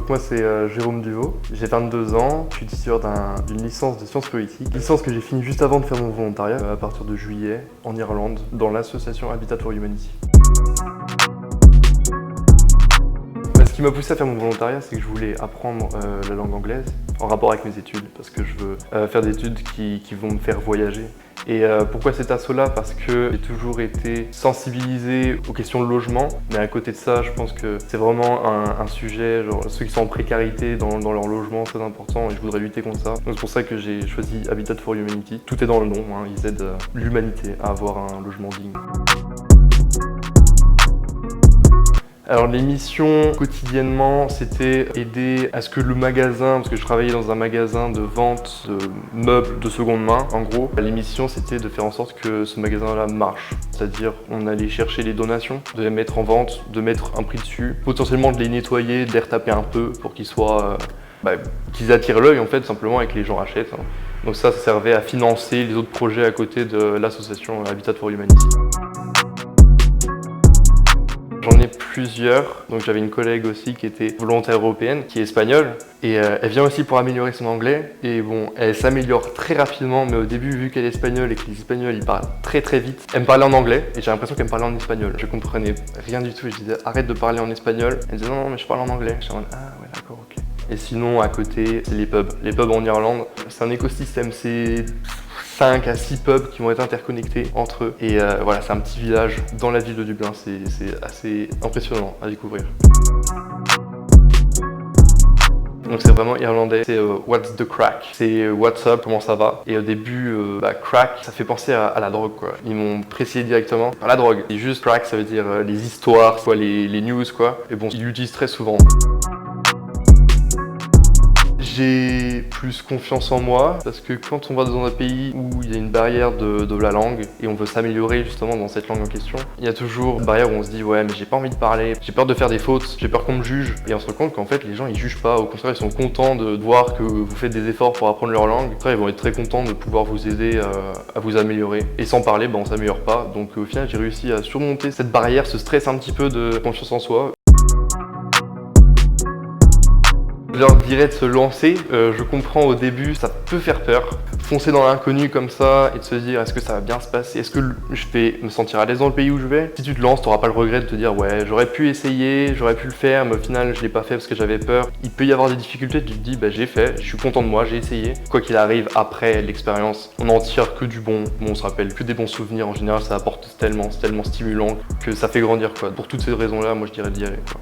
Donc moi c'est Jérôme Duvaux, j'ai 22 ans, je suis titulaire d'une licence de sciences politiques. Licence que j'ai fini juste avant de faire mon volontariat, à partir de juillet, en Irlande, dans l'association Habitat for Humanity. Ce qui m'a poussé à faire mon volontariat, c'est que je voulais apprendre la langue anglaise en rapport avec mes études, parce que je veux faire des études qui vont me faire voyager. Et pourquoi cet assaut-là? Parce que j'ai toujours été sensibilisé aux questions de logement, mais à côté de ça, je pense que c'est vraiment un sujet, genre ceux qui sont en précarité dans leur logement, très important, et je voudrais lutter contre ça. Donc c'est pour ça que j'ai choisi Habitat for Humanity. Tout est dans le nom, hein, ils aident l'humanité à avoir un logement digne. Alors les missions quotidiennement, c'était aider à ce que le magasin, parce que je travaillais dans un magasin de vente de meubles de seconde main, en gros. Les missions, c'était de faire en sorte que ce magasin-là marche. C'est-à-dire, on allait chercher les donations, de les mettre en vente, de mettre un prix dessus, potentiellement de les nettoyer, de les retaper un peu pour qu'ils soient, qu'ils attirent l'œil en fait, simplement, et que les gens achètent. Hein. Donc ça servait à financer les autres projets à côté de l'association Habitat for Humanity. J'en ai plusieurs, donc j'avais une collègue aussi qui était volontaire européenne, qui est espagnole, et elle vient aussi pour améliorer son anglais, et bon, elle s'améliore très rapidement, mais au début, vu qu'elle est espagnole et que les espagnols ils parlent très vite, elle me parlait en anglais, et j'ai l'impression qu'elle me parlait en espagnol. Je comprenais rien du tout, et je disais arrête de parler en espagnol, elle disait non mais je parle en anglais, je suis en mode ah ouais d'accord ok. Et sinon à côté, c'est les pubs. Les pubs en Irlande, c'est un écosystème, c'est 5 à 6 pubs qui vont être interconnectés entre eux. Et voilà, c'est un petit village dans la ville de Dublin, c'est assez impressionnant à découvrir. Donc c'est vraiment irlandais, c'est what's the crack, c'est what's up, comment ça va. Et au début, crack, ça fait penser à la drogue quoi. Ils m'ont précisé directement, pas la drogue, et juste crack ça veut dire les histoires, quoi, les news quoi. Et bon, ils l'utilisent très souvent. J'ai plus confiance en moi parce que quand on va dans un pays où il y a une barrière de la langue et on veut s'améliorer justement dans cette langue en question, il y a toujours une barrière où on se dit ouais mais j'ai pas envie de parler, j'ai peur de faire des fautes, j'ai peur qu'on me juge, et on se rend compte qu'en fait les gens ils jugent pas, au contraire ils sont contents de voir que vous faites des efforts pour apprendre leur langue. Après ils vont être très contents de pouvoir vous aider à vous améliorer, et sans parler on s'améliore pas. Donc au final j'ai réussi à surmonter cette barrière, ce stress un petit peu de confiance en soi. Je leur dirais de se lancer. Je comprends au début, ça peut faire peur. Foncer dans l'inconnu comme ça et de se dire est-ce que ça va bien se passer? Est-ce que je vais me sentir à l'aise dans le pays où je vais? Si tu te lances, tu n'auras pas le regret de te dire ouais j'aurais pu essayer, j'aurais pu le faire, mais au final je l'ai pas fait parce que j'avais peur. Il peut y avoir des difficultés, tu te dis j'ai fait, je suis content de moi, j'ai essayé. Quoi qu'il arrive, après l'expérience, on n'en tire que du bon. On se rappelle que des bons souvenirs. En général ça apporte tellement, c'est tellement stimulant que ça fait grandir quoi. Pour toutes ces raisons là, moi je dirais d'y aller quoi.